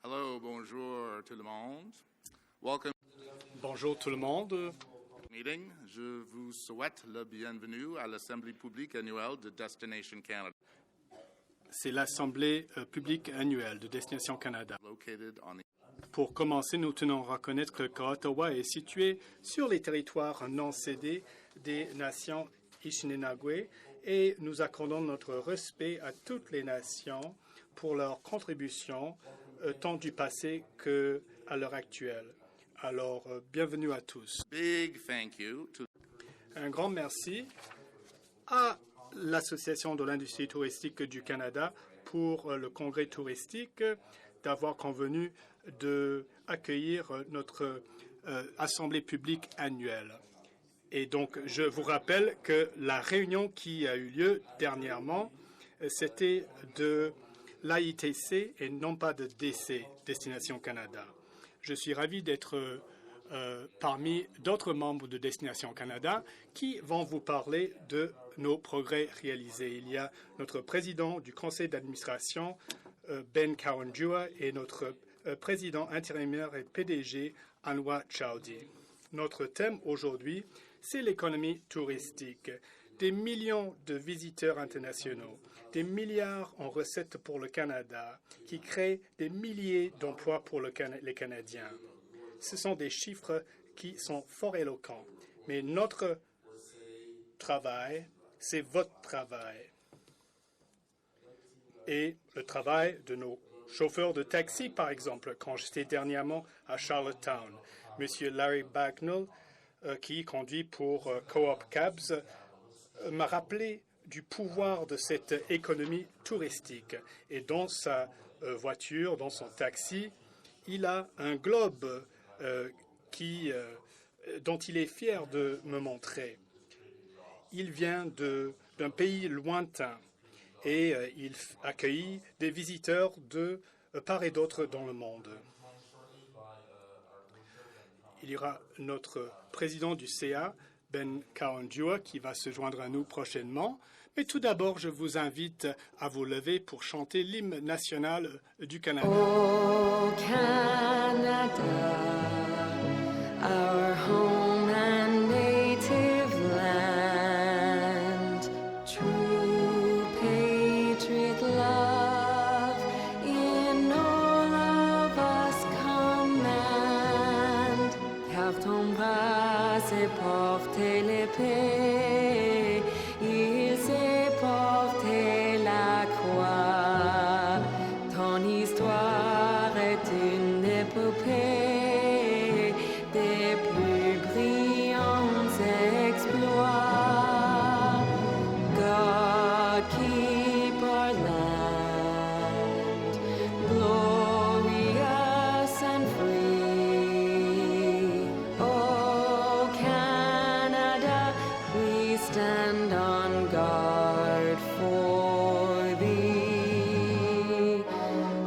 Hello, bonjour tout le monde. Welcome Bonjour tout le monde. meeting. Je vous souhaite la bienvenue à l'Assemblée publique annuelle de Destination Canada, C'est l'Assemblée publique annuelle de Destination Canada. located on the Pour commencer, nous tenons à reconnaître qu'Ottawa est situé sur les territoires non cédés des nations Anishinaabe et nous accordons notre respect à toutes les nations pour leur contribution tant du passé qu'à l'heure actuelle. Alors, bienvenue à tous. big thank you to Un grand merci à l'Association de l'industrie touristique du Canada pour le congrès touristique d'avoir convenu d'accueillir notre assemblée publique annuelle. Et donc, je vous rappelle que la réunion qui a eu lieu dernièrement, c'était de l'AITC et non pas de DC, Destination Canada. Je suis ravi d'être parmi d'autres membres de Destination Canada qui vont vous parler de nos progrès réalisés. Il y a notre président du conseil d'administration, Ben Cowan-Dua, et notre président intérimaire et PDG, Anwar Chowdhury. Notre thème aujourd'hui, c'est l'économie touristique. Des millions de visiteurs internationaux, des milliards en recettes pour le Canada, qui créent des milliers d'emplois pour les Canadiens. Ce sont des chiffres qui sont fort éloquents. Mais notre travail, c'est votre travail. Et le travail de nos chauffeurs de taxi, par exemple, quand j'étais dernièrement à Charlottetown. Monsieur Larry Bagnall, qui conduit pour Co-op Cabs, m'a rappelé du pouvoir de cette économie touristique. Et dans sa voiture, dans son taxi, il a un globe dont il est fier de me montrer. Il vient d'un pays lointain et il accueille des visiteurs de part et d'autre dans le monde. Il y aura notre président du CA, Ben Cowan-Dua, qui va se joindre à nous prochainement. Mais tout d'abord, je vous invite à vous lever pour chanter l'hymne national du Canada. Oh, Canada, our home and native land, true patriot love in all of us command. Car ton bras s'est porté l'épée, il s'est porté la croix. Ton histoire est une épopée des plus brillants exploits. God keep our land glorious and free. Oh, Canada, we stand on guard for thee.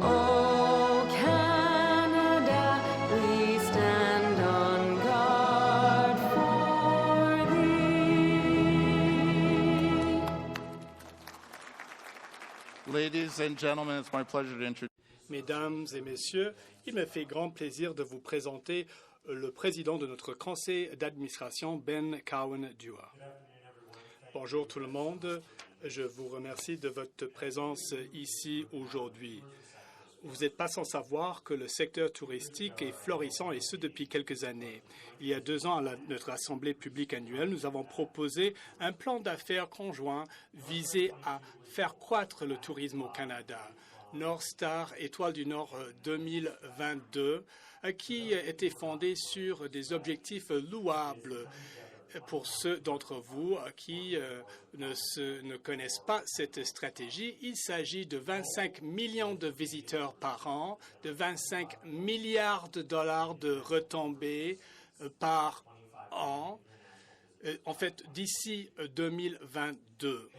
Oh, Canada, we stand on guard for thee. ladies and gentlemen, it's my pleasure to introduce Mesdames et messieurs, il me fait grand plaisir de vous présenter le président de notre conseil d'administration, Ben Cowan-Dua. Bonjour tout le monde. Je vous remercie de votre présence ici aujourd'hui. Vous n'êtes pas sans savoir que le secteur touristique est florissant, et ce depuis quelques années. Il y a 2 ans, à notre Assemblée publique annuelle, nous avons proposé un plan d'affaires conjoint visé à faire croître le tourisme au Canada. North Star Étoile du Nord 2022, qui était fondé sur des objectifs louables. Pour ceux d'entre vous qui ne connaissent pas cette stratégie, il s'agit de 25 millions de visiteurs par an, de 25 milliards de dollars de retombées par an, en fait, d'ici 2022.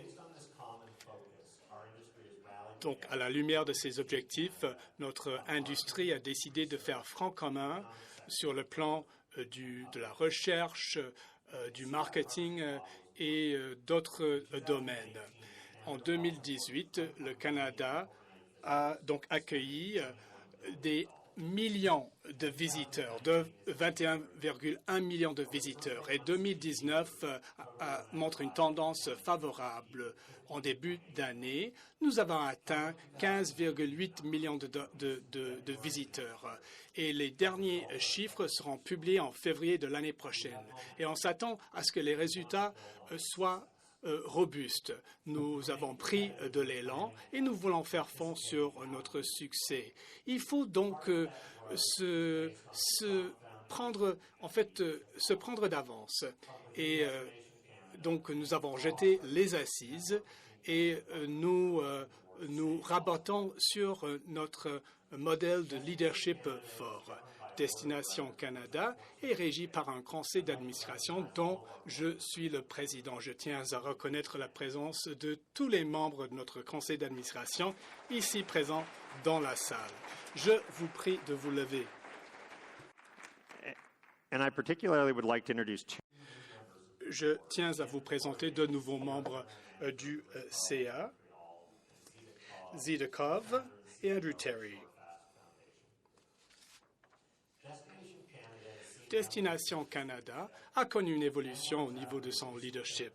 Donc, à la lumière de ces objectifs, notre industrie a décidé de faire front commun sur le plan de la recherche, du marketing et d'autres domaines. En 2018, le Canada a donc accueilli des millions de visiteurs, de 21,1 millions de visiteurs. Et 2019 montre une tendance favorable. En début d'année, nous avons atteint 15,8 millions de visiteurs. Et les derniers chiffres seront publiés en février de l'année prochaine. Et on s'attend à ce que les résultats soient robustes. Nous avons pris de l'élan et nous voulons faire fond sur notre succès. Il faut donc se prendre d'avance. Et donc nous avons jeté les assises et nous rabattons sur notre modèle de leadership fort. Destination Canada est régie par un conseil d'administration dont je suis le président. Je tiens à reconnaître la présence de tous les membres de notre conseil d'administration ici présents dans la salle. Je vous prie de vous lever. And I particularly would like to introduce two. Je tiens à vous présenter deux nouveaux membres du CA, Zidakov et Andrew Terry. Destination Canada a connu une évolution au niveau de son leadership.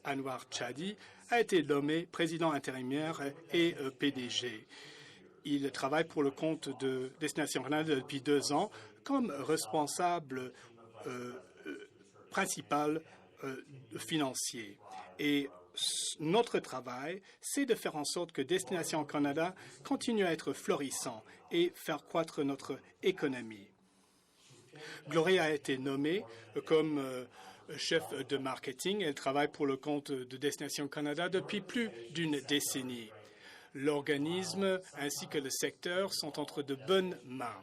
Anwar Chadi a été nommé président intérimaire et PDG. Il travaille pour le compte de Destination Canada depuis 2 ans comme responsable principal financier. Et notre travail, c'est de faire en sorte que Destination Canada continue à être florissant et faire croître notre économie. Gloria a été nommée comme chef de marketing. Elle travaille pour le compte de Destination Canada depuis plus d'une décennie. L'organisme ainsi que le secteur sont entre de bonnes mains.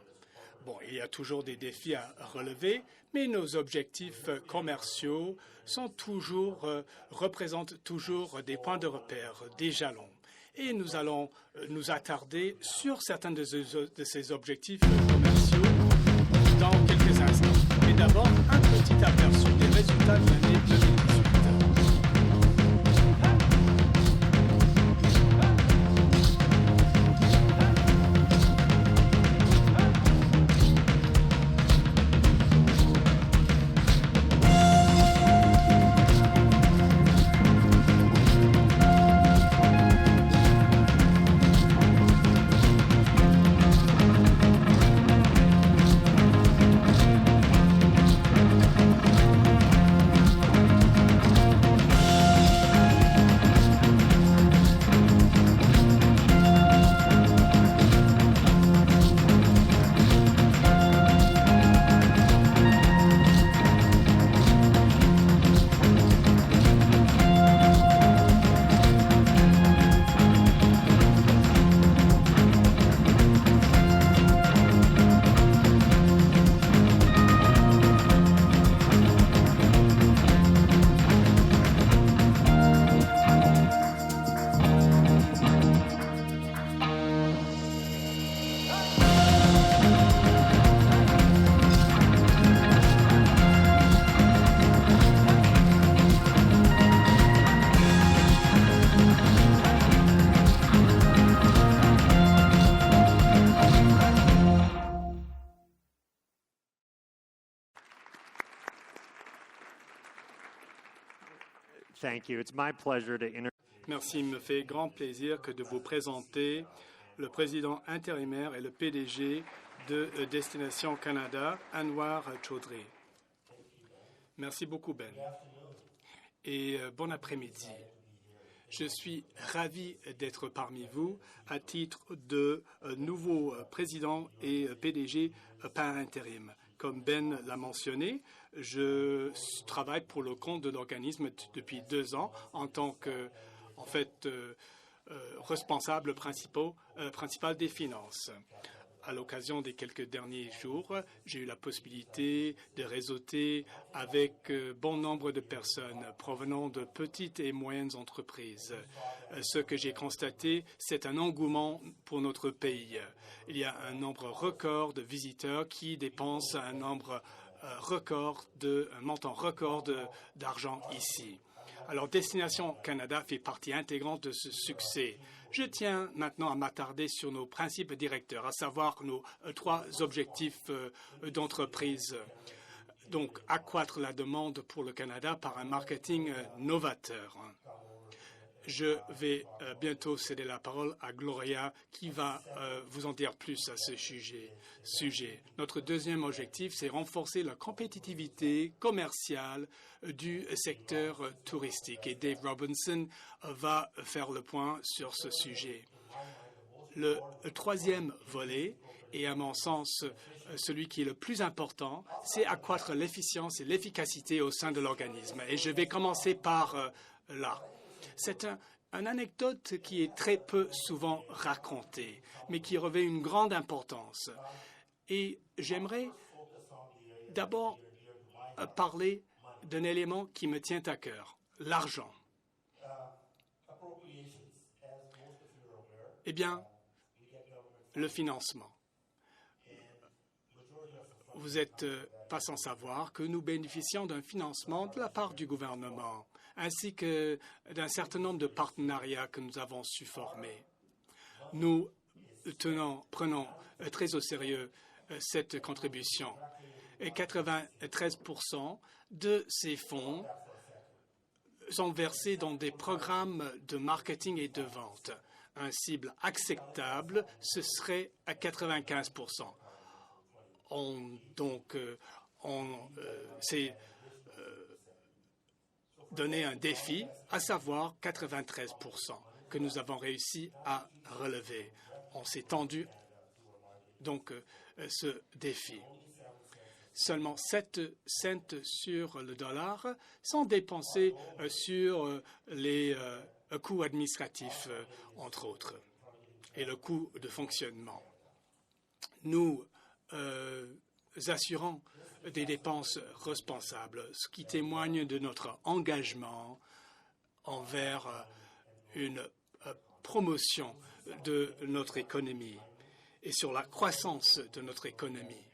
Bon, il y a toujours des défis à relever, mais nos objectifs commerciaux représentent toujours des points de repère, des jalons. Et nous allons nous attarder sur certains de ces objectifs commerciaux dans quelques instants. Mais d'abord, un petit aperçu des résultats de l'année 2018. Thank you. It's my pleasure to Merci. Il me fait grand plaisir de vous présenter le président intérimaire et le PDG de Destination Canada, Anwar Chaudhry. Merci beaucoup, Ben. Et bon après-midi. Je suis ravi d'être parmi vous à titre de nouveau président et PDG par intérim. Comme Ben l'a mentionné, je travaille pour le compte de l'organisme depuis 2 ans en tant que, responsable principal des finances. À l'occasion des quelques derniers jours, j'ai eu la possibilité de réseauter avec bon nombre de personnes provenant de petites et moyennes entreprises. Ce que j'ai constaté, c'est un engouement pour notre pays. Il y a un nombre record de visiteurs qui dépensent un montant record d'argent ici. Alors, Destination Canada fait partie intégrante de ce succès. Je tiens maintenant à m'attarder sur nos principes directeurs, à savoir nos 3 objectifs d'entreprise. Donc, accroître la demande pour le Canada par un marketing novateur. Je vais bientôt céder la parole à Gloria qui va vous en dire plus à ce sujet. Notre deuxième objectif, c'est renforcer la compétitivité commerciale du secteur touristique. Et Dave Robinson va faire le point sur ce sujet. Le troisième volet, et à mon sens celui qui est le plus important, c'est accroître l'efficience et l'efficacité au sein de l'organisme. Et je vais commencer par là. C'est une anecdote qui est très peu souvent racontée, mais qui revêt une grande importance. Et j'aimerais d'abord parler d'un élément qui me tient à cœur, l'argent. Eh bien, le financement. Vous n'êtes pas sans savoir que nous bénéficions d'un financement de la part du gouvernement, ainsi que d'un certain nombre de partenariats que nous avons su former. Nous prenons très au sérieux cette contribution. Et 93% de ces fonds sont versés dans des programmes de marketing et de vente. Un cible acceptable, ce serait à 95%. On s'est donné un défi, à savoir 93%, que nous avons réussi à relever. On s'est tendu donc ce défi. Seulement 7 cents sur le dollar sont dépensés sur les coûts administratifs, entre autres, et le coût de fonctionnement. Nous assurons des dépenses responsables, ce qui témoigne de notre engagement envers une promotion de notre économie et sur la croissance de notre économie.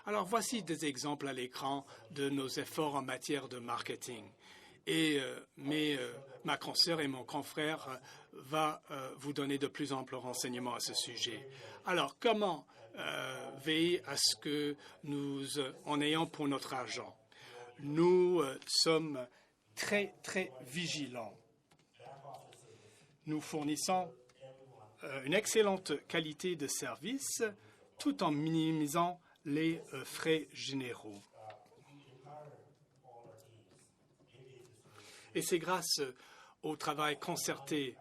Alors voici des exemples à l'écran de nos efforts en matière de marketing. Et ma consoeur et mon confrère va vous donner de plus amples renseignements à ce sujet. Alors, comment veiller à ce que nous en ayons pour notre argent? Nous sommes très, très vigilants. Nous fournissons une excellente qualité de service tout en minimisant les frais généraux. Et c'est grâce au travail concerté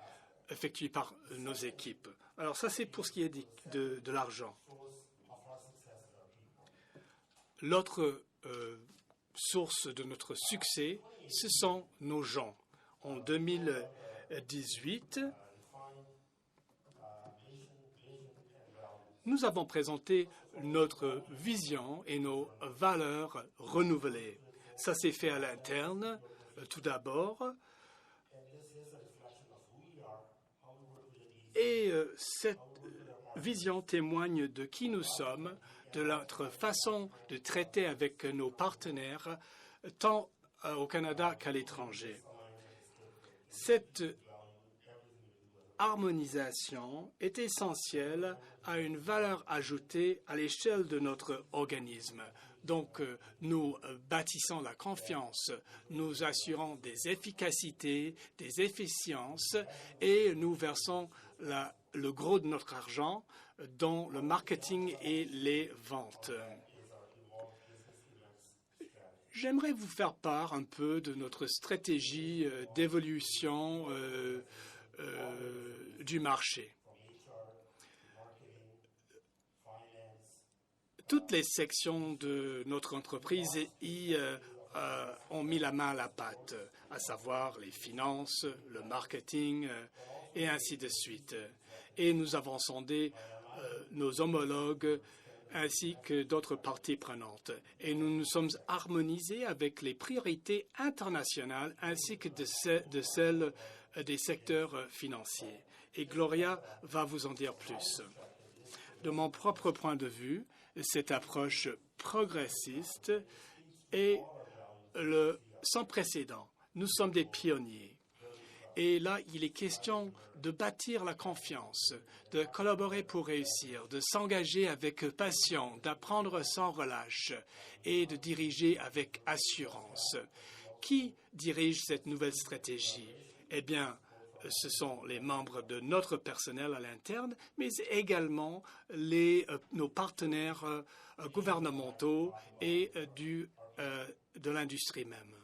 effectué par nos équipes. Alors ça, c'est pour ce qui est de l'argent. L'autre source de notre succès, ce sont nos gens. En 2018, nous avons présenté notre vision et nos valeurs renouvelées. Ça s'est fait à l'interne, tout d'abord. Et cette vision témoigne de qui nous sommes, de notre façon de traiter avec nos partenaires, tant au Canada qu'à l'étranger. Cette harmonisation est essentielle à une valeur ajoutée à l'échelle de notre organisme. Donc, nous bâtissons la confiance, nous assurons des efficacités, des efficiences et nous versons le gros de notre argent dans le marketing et les ventes. J'aimerais vous faire part un peu de notre stratégie d'évolution du marché. Toutes les sections de notre entreprise ont mis la main à la pâte, à savoir les finances, le marketing et ainsi de suite. Et nous avons sondé nos homologues ainsi que d'autres parties prenantes. Et nous nous sommes harmonisés avec les priorités internationales ainsi que de celles des secteurs financiers. Et Gloria va vous en dire plus. De mon propre point de vue, cette approche progressiste est sans précédent. Nous sommes des pionniers. Et là, il est question de bâtir la confiance, de collaborer pour réussir, de s'engager avec passion, d'apprendre sans relâche et de diriger avec assurance. Qui dirige cette nouvelle stratégie? Eh bien, ce sont les membres de notre personnel à l'interne, mais également nos partenaires gouvernementaux et de l'industrie même.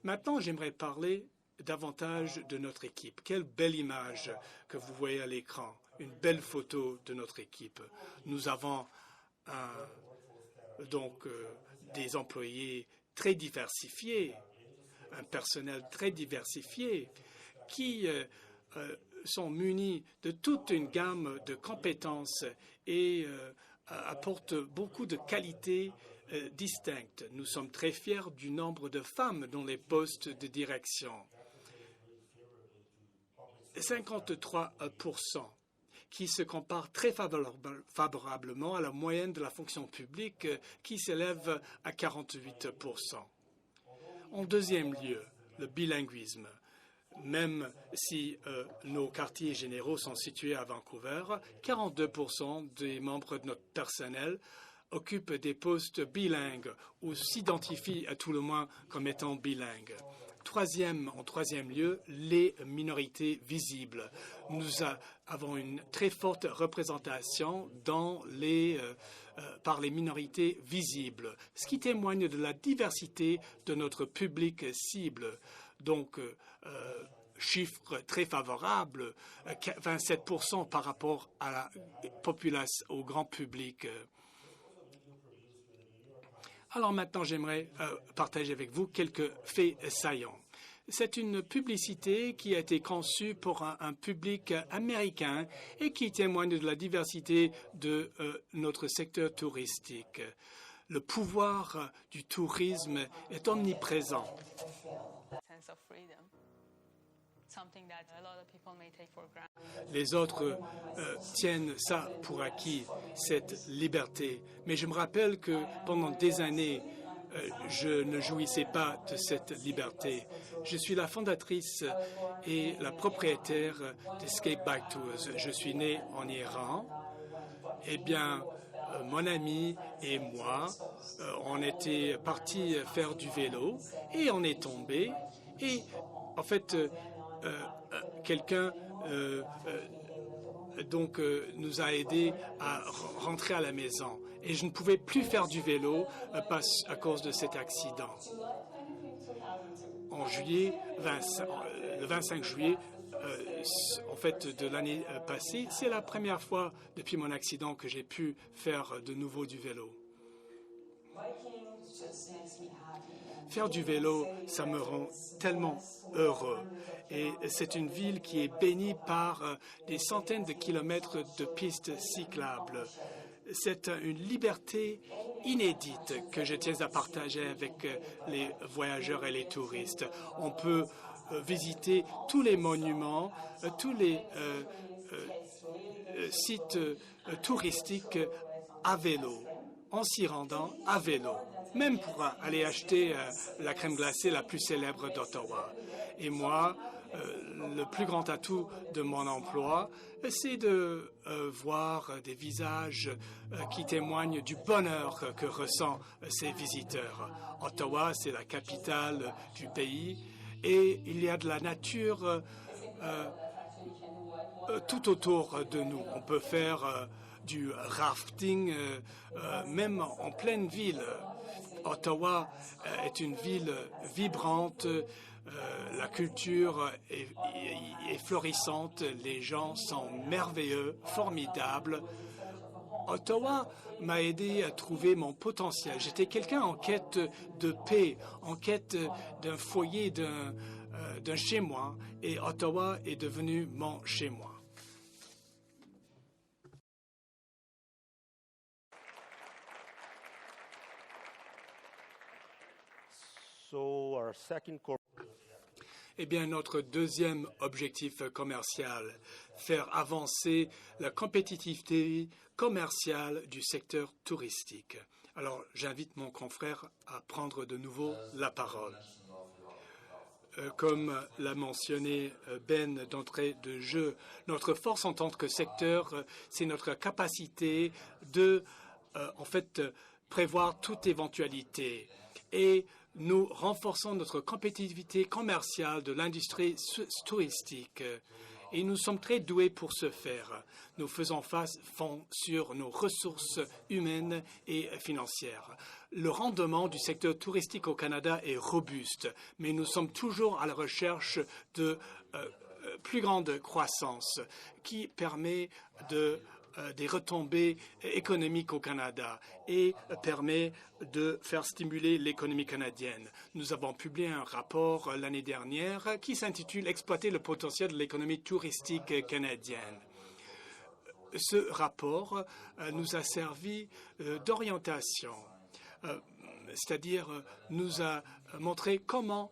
Maintenant, j'aimerais parler davantage de notre équipe. Quelle belle image que vous voyez à l'écran, une belle photo de notre équipe. Nous avons des employés très diversifiés, un personnel très diversifié qui sont munis de toute une gamme de compétences et apportent beaucoup de qualités distinctes. Nous sommes très fiers du nombre de femmes dans les postes de direction. 53%, qui se compare très favorablement à la moyenne de la fonction publique qui s'élève à 48%. En deuxième lieu, le bilinguisme. Même si nos quartiers généraux sont situés à Vancouver, 42% des membres de notre personnel occupent des bilingues ou s'identifient à tout le moins comme étant bilingues. En troisième lieu, les minorités visibles. Nous avons une très forte représentation par les minorités visibles, ce qui témoigne de la diversité de notre public cible. Donc, chiffre très favorable, 27% par rapport à la population, au grand public. Alors maintenant, j'aimerais partager avec vous quelques faits saillants. C'est une publicité qui a été conçue pour un public américain et qui témoigne de la diversité de notre secteur touristique. Le pouvoir du tourisme est omniprésent. Les autres tiennent ça pour acquis, cette liberté. Mais je me rappelle que pendant des années, je ne jouissais pas de cette liberté. Je suis la fondatrice et la propriétaire d'Escape Bike Tours. Je suis né en Iran. Eh bien, mon ami et moi, on était partis faire du vélo et on est tombé. Et en fait, quelqu'un nous a aidés à rentrer à la maison. Et je ne pouvais plus faire du vélo à cause de cet accident. En juillet, le 25 juillet, en fait, de l'année passée, c'est la première fois depuis mon accident que j'ai pu faire de nouveau du vélo. Faire du vélo, ça me rend tellement heureux. Et c'est une ville qui est bénie par des centaines de kilomètres de pistes cyclables. C'est une liberté inédite que je tiens à partager avec les voyageurs et les touristes. On peut visiter tous les monuments, tous les sites touristiques à vélo, en s'y rendant à vélo, même pour aller acheter la crème glacée la plus célèbre d'Ottawa. Et moi, le plus grand atout de mon emploi, c'est de voir des visages qui témoignent du bonheur que ressentent ces visiteurs. Ottawa, c'est la capitale du pays et il y a de la nature tout autour de nous. On peut faire du rafting même en pleine ville. Ottawa est une ville vibrante. La culture est florissante, les gens sont merveilleux, formidables. Ottawa m'a aidé à trouver mon potentiel. J'étais quelqu'un en quête de paix, en quête d'un foyer, d'un chez-moi, et Ottawa est devenu mon chez-moi. Eh bien, notre deuxième objectif commercial, faire avancer la compétitivité commerciale du secteur touristique. Alors, j'invite mon confrère à prendre de nouveau la parole. comme l'a mentionné Ben d'entrée de jeu, notre force en tant que secteur, c'est notre capacité de, prévoir toute éventualité. Et nous renforçons notre compétitivité commerciale de l'industrie touristique. Et nous sommes très doués pour ce faire. Nous faisons face sur nos ressources humaines et financières. Le rendement du secteur touristique au Canada est robuste, mais nous sommes toujours à la recherche de plus grande croissance qui permet des retombées économiques au Canada et permet de faire stimuler l'économie canadienne. Nous avons publié un rapport l'année dernière qui s'intitule « Exploiter le potentiel de l'économie touristique canadienne ». Ce rapport nous a servi d'orientation, c'est-à-dire nous a montré comment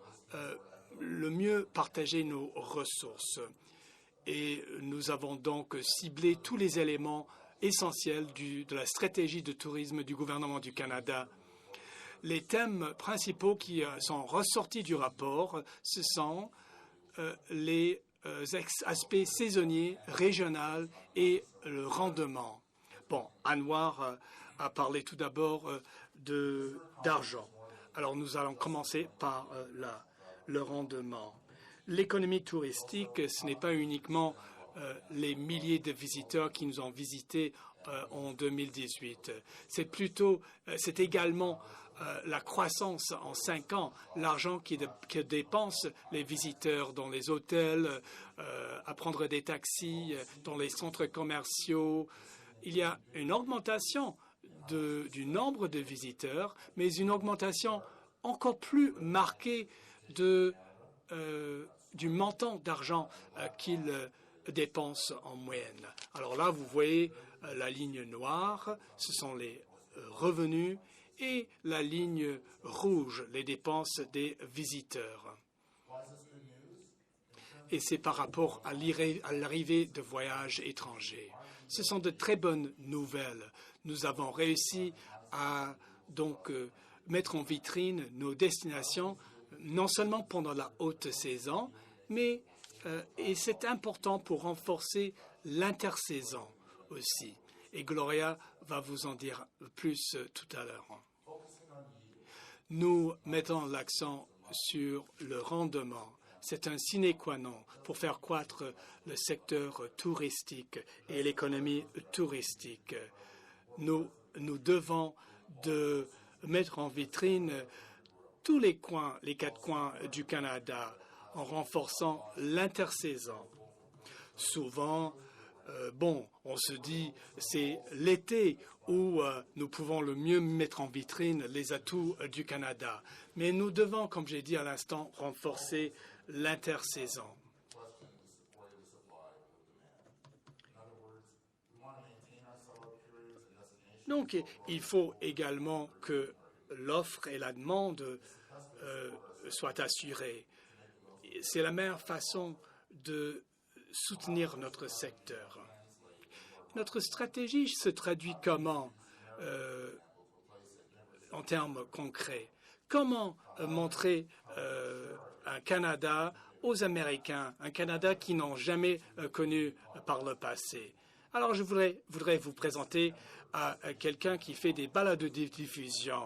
le mieux partager nos ressources. Et nous avons donc ciblé tous les éléments essentiels de la stratégie de tourisme du gouvernement du Canada. Les thèmes principaux qui sont ressortis du rapport, ce sont les aspects saisonniers, régionaux et le rendement. Bon, Anwar a parlé tout d'abord d'argent. Alors nous allons commencer par le rendement. L'économie touristique, ce n'est pas uniquement les milliers de visiteurs qui nous ont visités en 2018. C'est également la croissance en 5 ans, l'argent que dépensent les visiteurs dans les hôtels, à prendre des taxis, dans les centres commerciaux. Il y a une augmentation du nombre de visiteurs, mais une augmentation encore plus marquée du montant d'argent qu'ils dépensent en moyenne. Alors là, vous voyez la ligne noire, ce sont les revenus, et la ligne rouge, les dépenses des visiteurs. Et c'est par rapport à l'arrivée de voyages étrangers. Ce sont de très bonnes nouvelles. Nous avons réussi à donc mettre en vitrine nos destinations, non seulement pendant la haute saison, mais et c'est important pour renforcer l'intersaison aussi. Et Gloria va vous en dire plus tout à l'heure. Nous mettons l'accent sur le rendement. C'est un sine qua non pour faire croître le secteur touristique et l'économie touristique. Nous devons de mettre en vitrine tous les 4 coins du Canada en renforçant l'intersaison. Souvent, on se dit c'est l'été où nous pouvons le mieux mettre en vitrine les atouts du Canada. Mais nous devons, comme j'ai dit à l'instant, renforcer l'intersaison. Donc, il faut également que l'offre et la demande soient assurées. C'est la meilleure façon de soutenir notre secteur. Notre stratégie se traduit comment en termes concrets? Comment montrer un Canada aux Américains, un Canada qu'ils n'ont jamais connu par le passé? Alors, je voudrais vous présenter à quelqu'un qui fait des balado-diffusion.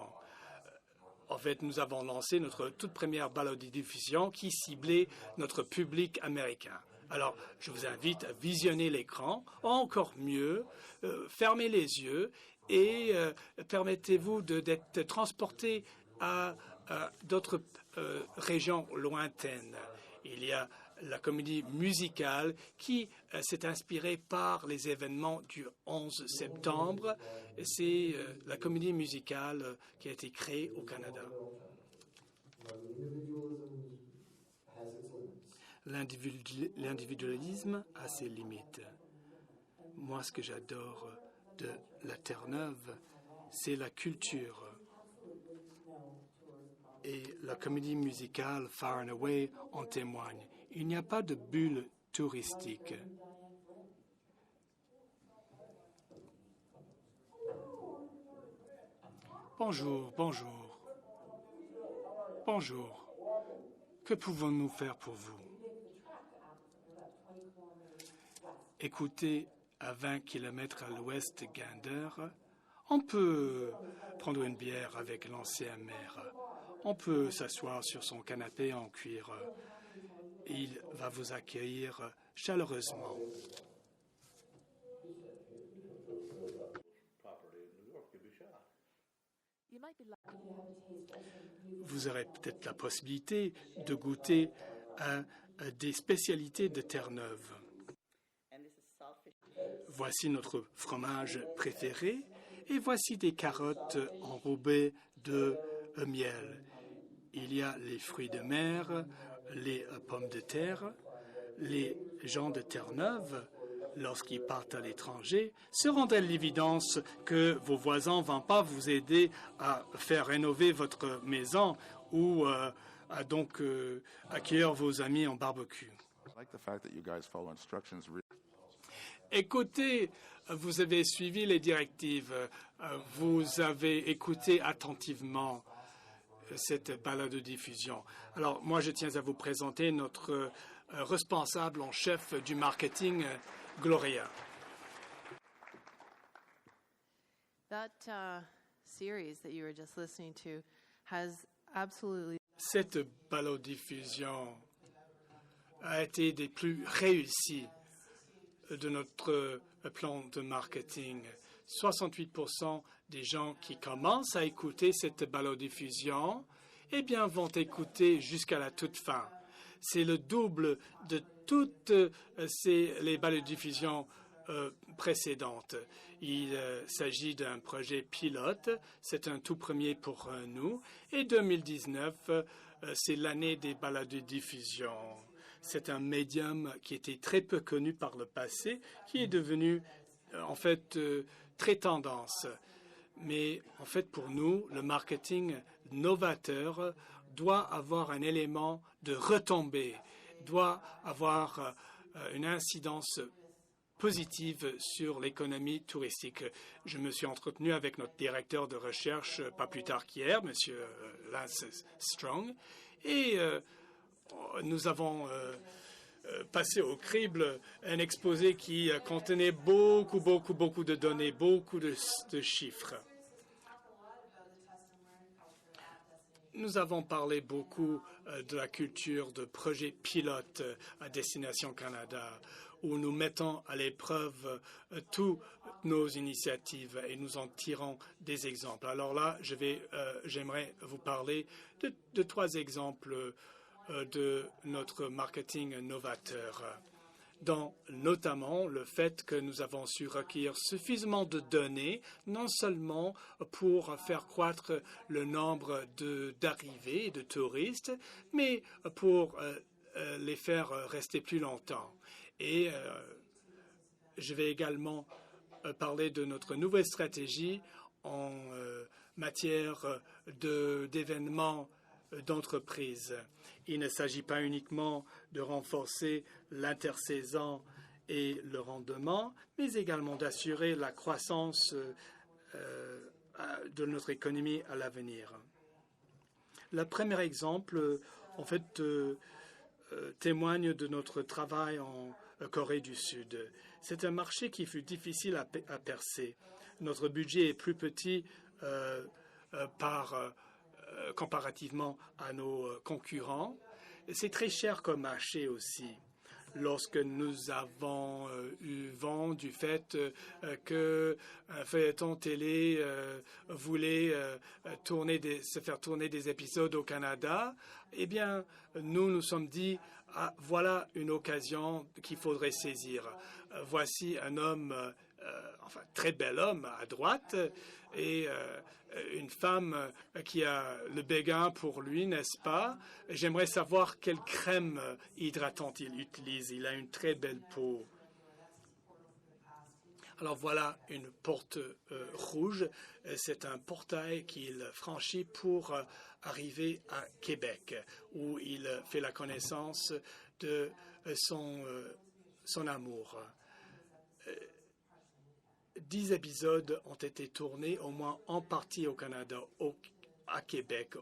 En fait, nous avons lancé notre toute première balado-diffusion qui ciblait notre public américain. Alors, je vous invite à visionner l'écran, encore mieux, fermez les yeux et permettez-vous d'être transporté à d'autres régions lointaines. Il y a la comédie musicale qui s'est inspirée par les événements du 11 septembre. C'est la comédie musicale qui a été créée au Canada. L'individualisme a ses limites. Moi, ce que j'adore de la Terre-Neuve, c'est la culture. Et la comédie musicale Far and Away en témoigne. Il n'y a pas de bulle touristique. Bonjour. Que pouvons-nous faire pour vous? Écoutez, à 20 km à l'ouest de Gander, on peut prendre une bière avec l'ancien maire. On peut s'asseoir sur son canapé en cuir. Il va vous accueillir chaleureusement. Vous aurez peut-être la possibilité de goûter à des spécialités de Terre-Neuve. Voici notre fromage préféré et voici des carottes enrobées de miel. Il y a les fruits de mer, les pommes de terre. Les gens de Terre-Neuve, lorsqu'ils partent à l'étranger, se rendent à l'évidence que vos voisins ne vont pas vous aider à faire rénover votre maison ou à donc accueillir vos amis en barbecue. Écoutez, vous avez suivi les directives, vous avez écouté attentivement cette balado-diffusion. Alors, moi, je tiens à vous présenter notre responsable en chef du marketing, Gloria. Cette balado-diffusion a été des plus réussies de notre plan de marketing. 68% des gens qui commencent à écouter cette balado-diffusion, eh bien, vont écouter jusqu'à la toute fin. C'est le double de toutes les balado-diffusions précédentes. Il s'agit d'un projet pilote. C'est un tout premier pour nous. Et 2019, c'est l'année des balado-diffusions. C'est un médium qui était très peu connu par le passé, qui est devenu, en fait, très tendance. Mais, en fait, pour nous, le marketing novateur doit avoir un élément de retombée, doit avoir une incidence positive sur l'économie touristique. Je me suis entretenu avec notre directeur de recherche pas plus tard qu'hier, M. Lance Strong, et nous avons passé au crible un exposé qui contenait beaucoup de données, beaucoup de chiffres. Nous avons parlé beaucoup de la culture de projets pilotes à Destination Canada, où nous mettons à l'épreuve toutes nos initiatives et nous en tirons des exemples. Alors là, j'aimerais vous parler de 3 exemples de notre marketing novateur, dont notamment le fait que nous avons su recueillir suffisamment de données, non seulement pour faire croître le nombre d'arrivées de touristes, mais pour les faire rester plus longtemps. Et je vais également parler de notre nouvelle stratégie en matière d'événements d'entreprise. Il ne s'agit pas uniquement de renforcer l'intersaison et le rendement, mais également d'assurer la croissance de notre économie à l'avenir. Le premier exemple, en fait, témoigne de notre travail en Corée du Sud. C'est un marché qui fut difficile à percer. Notre budget est plus petit comparativement à nos concurrents. C'est très cher comme marché aussi. Lorsque nous avons eu vent du fait qu'un feuilleton télé voulait se faire tourner des épisodes au Canada, eh bien, nous sommes dit, voilà une occasion qu'il faudrait saisir. Voici un homme, très bel homme à droite, et une femme qui a le béguin pour lui, n'est-ce pas? J'aimerais savoir quelle crème hydratante il utilise. Il a une très belle peau. Alors voilà une porte rouge. C'est un portail qu'il franchit pour arriver à Québec, où il fait la connaissance de son amour. 10 épisodes ont été tournés, au moins en partie au Canada, au Québec.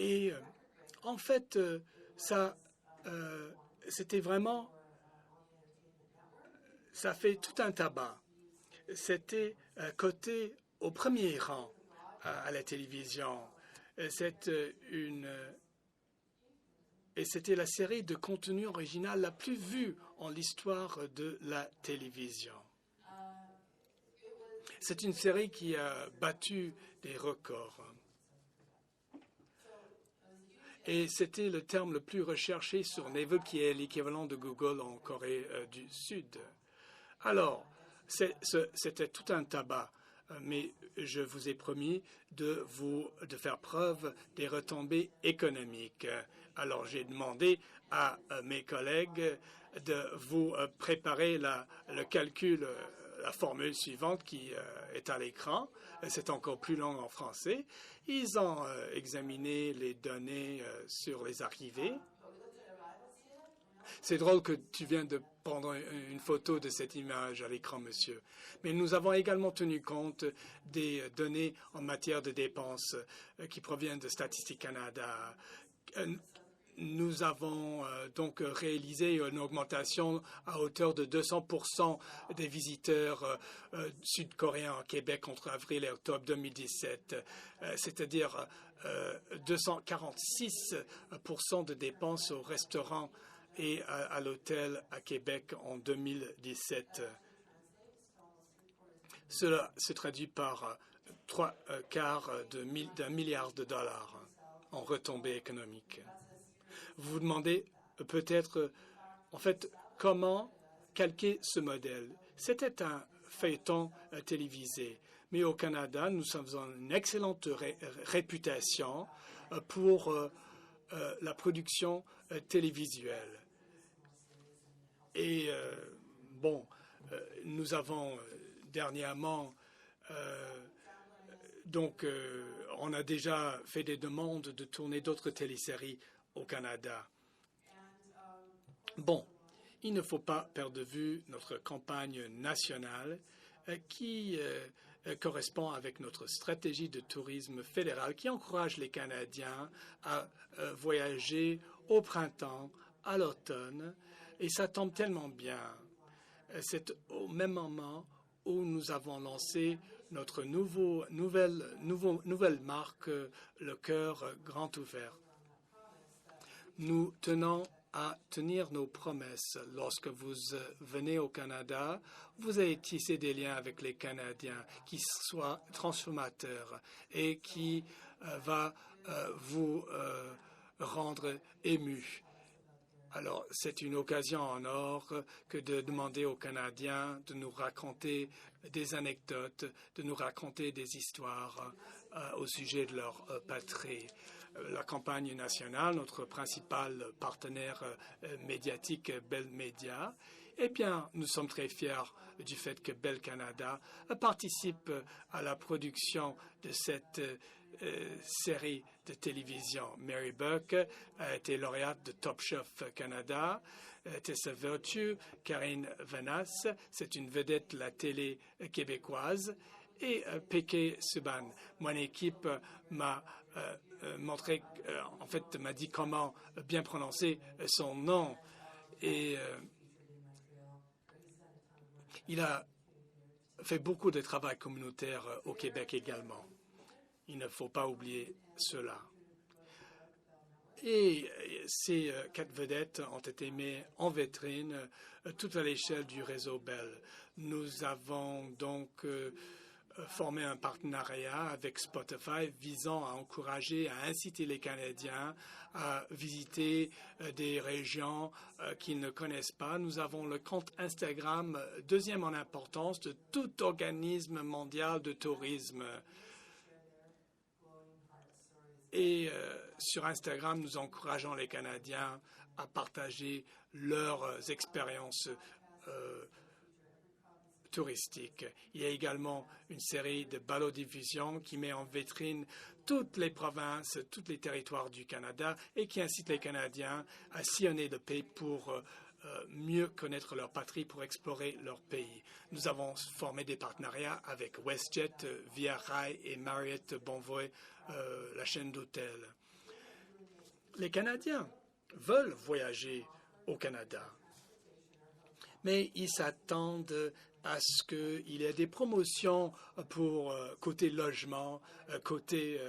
Et en fait, c'était vraiment, ça fait tout un tabac. C'était coté au premier rang à la télévision. Et c'était la série de contenu original la plus vue en l'histoire de la télévision. C'est une série qui a battu des records. Et c'était le terme le plus recherché sur Naver, qui est l'équivalent de Google en Corée du Sud. Alors, c'était tout un tabac, mais je vous ai promis de faire preuve des retombées économiques. Alors, j'ai demandé à mes collègues de vous préparer le calcul, la formule suivante qui est à l'écran. C'est encore plus long en français. Ils ont examiné les données sur les arrivées. C'est drôle que tu viennes de prendre une photo de cette image à l'écran, monsieur. Mais nous avons également tenu compte des données en matière de dépenses qui proviennent de Statistique Canada. Nous avons donc réalisé une augmentation à hauteur de 200% des visiteurs sud-coréens au Québec entre avril et octobre 2017, c'est-à-dire 246% de dépenses au restaurant et à l'hôtel à Québec en 2017. Cela se traduit par 3/4 d'un milliard de dollars en retombées économiques. Vous vous demandez peut-être, en fait, comment calquer ce modèle. C'était un feuilleton télévisé, mais au Canada, nous avons une excellente réputation pour la production télévisuelle. Et nous avons dernièrement, on a déjà fait des demandes de tourner d'autres téléséries au Canada. Bon, il ne faut pas perdre de vue notre campagne nationale qui correspond avec notre stratégie de tourisme fédéral qui encourage les Canadiens à voyager au printemps, à l'automne, et ça tombe tellement bien. C'est au même moment où nous avons lancé notre nouvelle marque, le cœur grand ouvert. Nous tenons à tenir nos promesses. Lorsque vous venez au Canada, vous allez tisser des liens avec les Canadiens qui soient transformateurs et qui va vous rendre ému. Alors, c'est une occasion en or que de demander aux Canadiens de nous raconter des anecdotes, de nous raconter des histoires au sujet de leur patrie. La campagne nationale, notre principal partenaire médiatique, Bell Media, eh bien, nous sommes très fiers du fait que Bell Canada participe à la production de cette série de télévision. Mary Burke a été lauréate de Top Chef Canada. Tessa Virtue, Karine Vanasse, c'est une vedette de la télé québécoise. Et Peke Suban, mon équipe m'a montré, en fait, m'a dit comment bien prononcer son nom. Et il a fait beaucoup de travail communautaire au Québec également. Il ne faut pas oublier cela. Et ces 4 vedettes ont été mises en vitrine tout à l'échelle du réseau Bell. Nous avons donc formé un partenariat avec Spotify visant à encourager, à inciter les Canadiens à visiter des régions qu'ils ne connaissent pas. Nous avons le compte Instagram, deuxième en importance de tout organisme mondial de tourisme. Et sur Instagram, nous encourageons les Canadiens à partager leurs expériences touristiques. Il y a également une série de balado-diffusion qui met en vitrine toutes les provinces, tous les territoires du Canada et qui incite les Canadiens à sillonner le pays pour mieux connaître leur patrie, pour explorer leur pays. Nous avons formé des partenariats avec WestJet, Via Rail et Marriott Bonvoy, la chaîne d'hôtels. les Canadiens veulent voyager au Canada, mais ils s'attendent à ce qu'il y ait des promotions pour côté logement, côté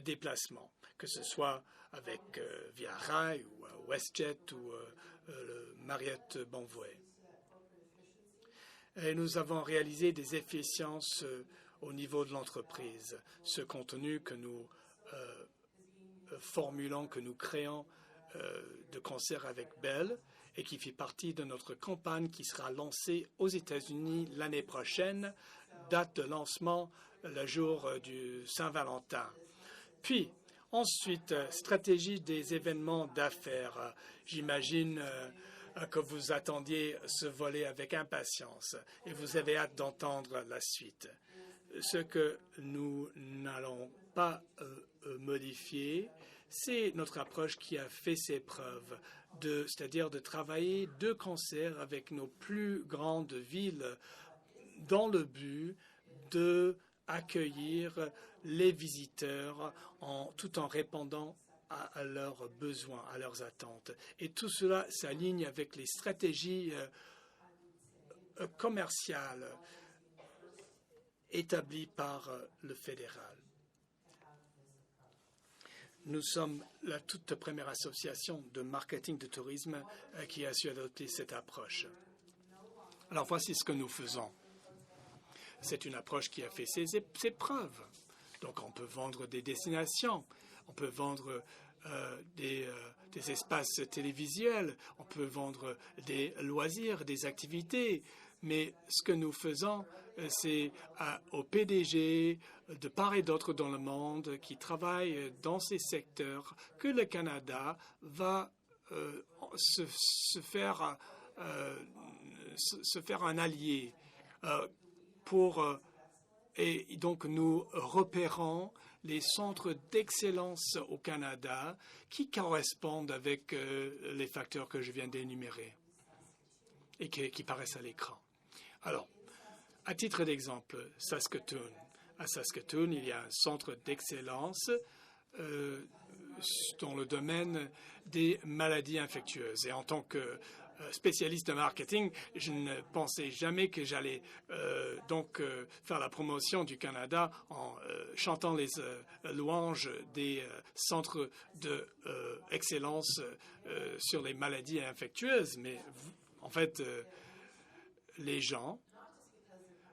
déplacement, que ce soit avec Via Rail ou WestJet ou le Marriott Bonvoy. Et nous avons réalisé des efficiences au niveau de l'entreprise. Ce contenu que nous formulons, que nous créons de concert avec Bell et qui fait partie de notre campagne qui sera lancée aux États-Unis l'année prochaine, date de lancement le jour du Saint-Valentin. Puis, ensuite, stratégie des événements d'affaires. J'imagine que vous attendiez ce volet avec impatience et vous avez hâte d'entendre la suite. Ce que nous n'allons pas modifier, c'est notre approche qui a fait ses preuves, c'est-à-dire de travailler de concert avec nos plus grandes villes dans le but d'accueillir les visiteurs tout en répondant à leurs besoins, à leurs attentes. Et tout cela s'aligne avec les stratégies commerciales établies par le fédéral. Nous sommes la toute première association de marketing de tourisme qui a su adopter cette approche. Alors voici ce que nous faisons. C'est une approche qui a fait ses preuves. Donc on peut vendre des destinations, on peut vendre des espaces télévisuels, on peut vendre des loisirs, des activités. Mais ce que nous faisons, c'est au PDG de part et d'autre dans le monde qui travaillent dans ces secteurs que le Canada va se faire un allié et donc nous repérons les centres d'excellence au Canada qui correspondent avec les facteurs que je viens d'énumérer et qui paraissent à l'écran. Alors, à titre d'exemple, Saskatoon. À Saskatoon, il y a un centre d'excellence dans le domaine des maladies infectieuses. Et en tant que spécialiste de marketing, je ne pensais jamais que j'allais faire la promotion du Canada en chantant les louanges des centres d'excellence sur les maladies infectieuses. Mais en fait, les gens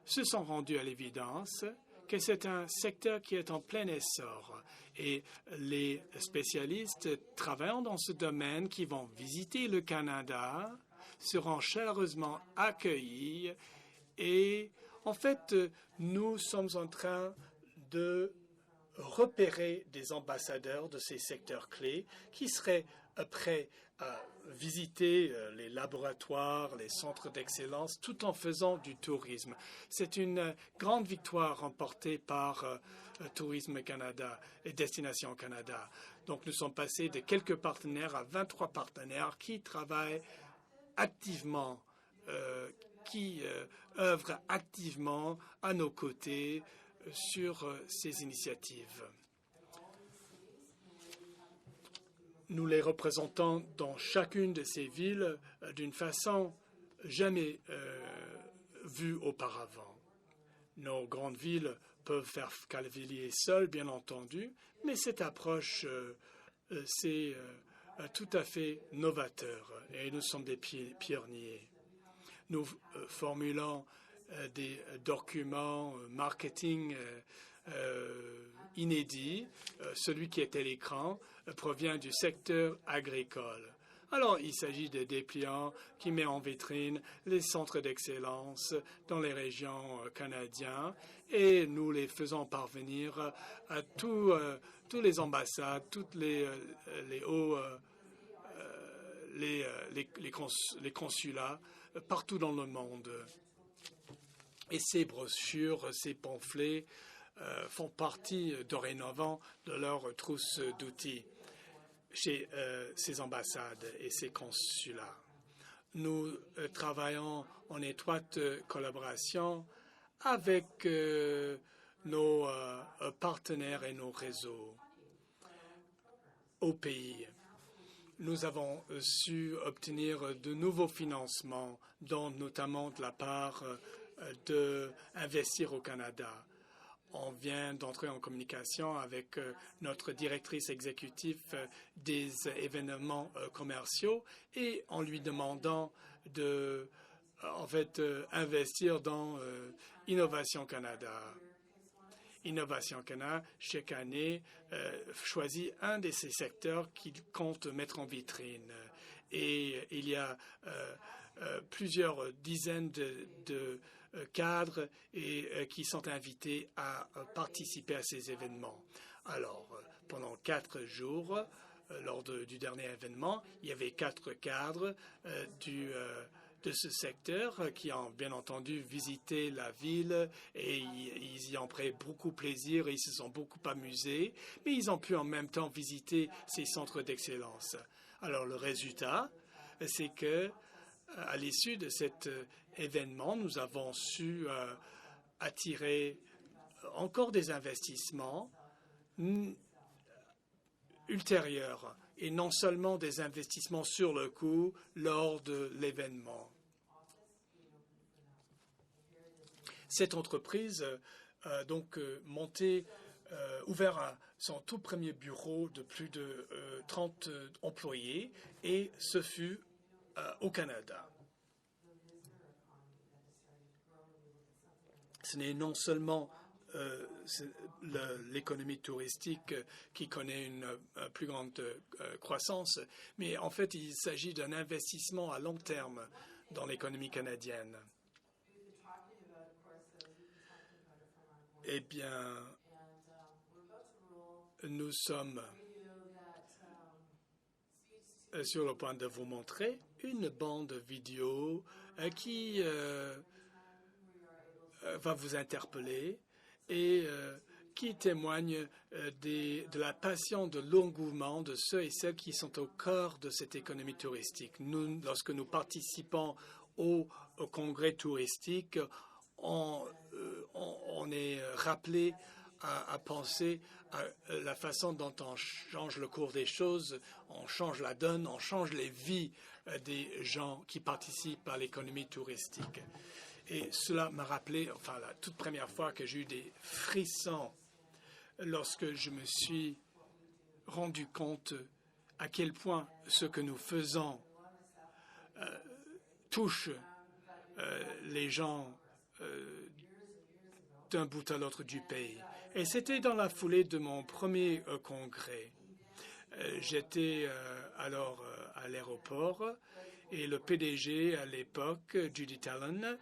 se sont rendus à l'évidence que c'est un secteur qui est en plein essor. Et les spécialistes travaillant dans ce domaine qui vont visiter le Canada seront chaleureusement accueillis. Et en fait, nous sommes en train de repérer des ambassadeurs de ces secteurs clés qui seraient prêts à visiter les laboratoires, les centres d'excellence, tout en faisant du tourisme. C'est une grande victoire remportée par Tourisme Canada et Destination Canada. Donc nous sommes passés de quelques partenaires à 23 partenaires qui travaillent activement, qui œuvrent activement à nos côtés sur ces initiatives. Nous les représentons dans chacune de ces villes d'une façon jamais vue auparavant. Nos grandes villes peuvent faire cavalier seules, bien entendu, mais cette approche, c'est tout à fait novateur et nous sommes des pionniers. Nous formulons des documents marketing inédits. Celui qui est à l'écran provient du secteur agricole. Alors, il s'agit de dépliants qui met en vitrine les centres d'excellence dans les régions canadiennes et nous les faisons parvenir à tous les ambassades, toutes les consulats partout dans le monde. Et ces brochures, ces pamphlets font partie dorénavant de leur trousse d'outils chez ces ambassades et ces consulats. Nous travaillons en étroite collaboration avec nos partenaires et nos réseaux au pays. nous avons su obtenir de nouveaux financements, dont notamment de la part d'Investir au Canada. On vient d'entrer en communication avec notre directrice exécutive des événements commerciaux et en lui demandant de, investir dans Innovation Canada. Innovation Canada, chaque année, choisit un de ces secteurs qu'il compte mettre en vitrine. Et il y a plusieurs dizaines de cadres qui sont invités à participer à ces événements. Alors, pendant 4 jours, lors du dernier événement, il y avait 4 cadres de ce secteur qui ont bien entendu visité la ville et ils y ont pris beaucoup plaisir et ils se sont beaucoup amusés, mais ils ont pu en même temps visiter ces centres d'excellence. Alors le résultat, c'est que à l'issue de cet événement, nous avons su attirer encore des investissements ultérieurs et non seulement des investissements sur le coup lors de l'événement. Cette entreprise a donc ouvert son tout premier bureau de plus de 30 employés et ce fut au Canada. Ce n'est non seulement l'économie touristique qui connaît une plus grande croissance, mais en fait, il s'agit d'un investissement à long terme dans l'économie canadienne. Eh bien, nous sommes sur le point de vous montrer une bande vidéo qui va vous interpeller et qui témoigne de la passion, de l'engouement de ceux et celles qui sont au cœur de cette économie touristique. Nous, lorsque nous participons au congrès touristique, on est rappelé à penser à la façon dont on change le cours des choses, on change la donne, on change les vies des gens qui participent à l'économie touristique. Et cela m'a rappelé, la toute première fois que j'ai eu des frissons lorsque je me suis rendu compte à quel point ce que nous faisons touche les gens d'un bout à l'autre du pays. Et c'était dans la foulée de mon premier congrès. J'étais alors à l'aéroport et le PDG à l'époque, Judith Allen,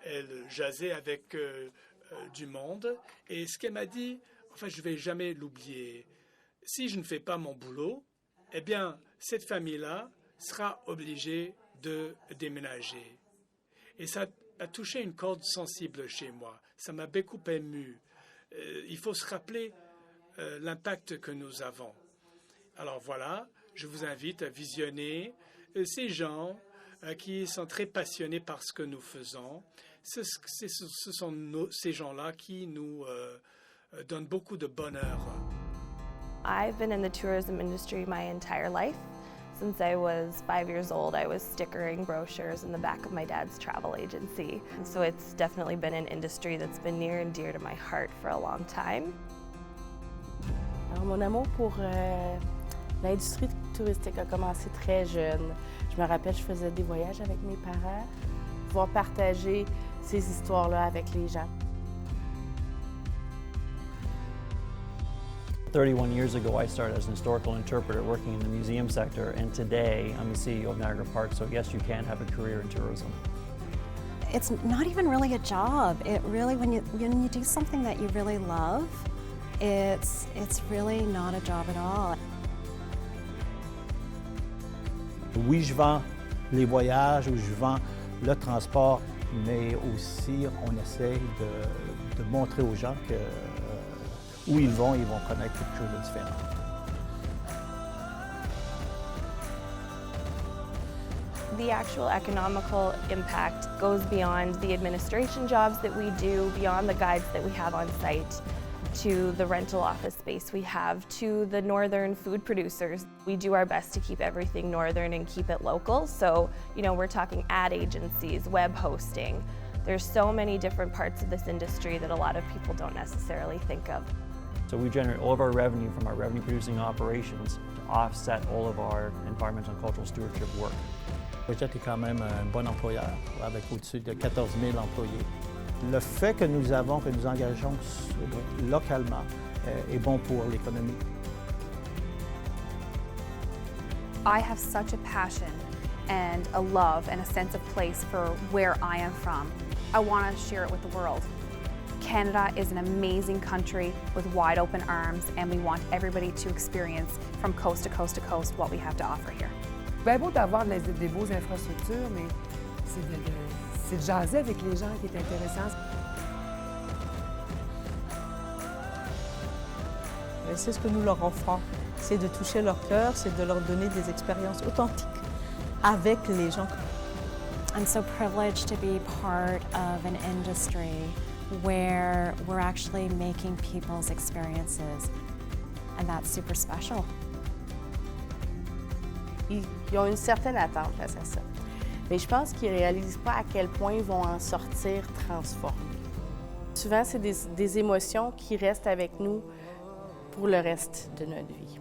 elle jasait avec du monde. Et ce qu'elle m'a dit, je ne vais jamais l'oublier. Si je ne fais pas mon boulot, eh bien, cette famille-là sera obligée de déménager. Et ça a touché une corde sensible chez moi. Ça m'a beaucoup ému. Il faut se rappeler l'impact que nous avons. Alors voilà, je vous invite à visionner ces gens qui sont très passionnés par ce que nous faisons. Ce sont ces gens-là qui nous donnent beaucoup de bonheur. I've been in the tourism industry my entire life. Since I was 5 years old, I was stickering brochures in the back of my dad's travel agency. And so it's definitely been an industry that's been near and dear to my heart for a long time. Alors, mon amour pour l'industrie touristique a commencé très jeune. Je me rappelle, je faisais des voyages avec mes parents, pouvoir partager ces histoires-là avec les gens. 31 years ago, I started as an historical interpreter working in the museum sector, and today I'm the CEO of Niagara Park, so yes, you can have a career in tourism. It's not even really a job. It really, when you do something that you really love, it's really not a job at all. Oui, je vends les voyages, ou je vends le transport, mais aussi on essaie de montrer aux gens que où ils vont connaître quelque chose de différent. The actual economical impact goes beyond the administration jobs that we do, beyond the guides that we have on site, to the rental office space we have, to the northern food producers. We do our best to keep everything northern and keep it local. So, we're talking ad agencies, web hosting. There's so many different parts of this industry that a lot of people don't necessarily think of. So we generate all of our revenue from our revenue producing operations to offset all of our environmental and cultural stewardship work. Coget est quand même un bon employeur avec au-dessus de 14 000 employés. Le fait que nous engageons localement est bon pour l'économie. I have such a passion and a love and a sense of place for where I am from. I want to share it with the world. Canada is an amazing country with wide open arms, and we want everybody to experience from coast to coast to coast what we have to offer here. Bien beau d'avoir des beaux infrastructures, mais c'est de jaser avec les gens qui est intéressant. C'est ce que nous leur offrons, c'est de toucher leur cœur, c'est de leur donner des expériences authentiques avec les gens. I'm so privileged to be part of an industry where we're actually making people's experiences, and that's super special. Ils ont une certaine attente face à ça. Mais je pense qu'ils ne réalisent pas à quel point ils vont en sortir transformés. Souvent, c'est des émotions qui restent avec nous pour le reste de notre vie.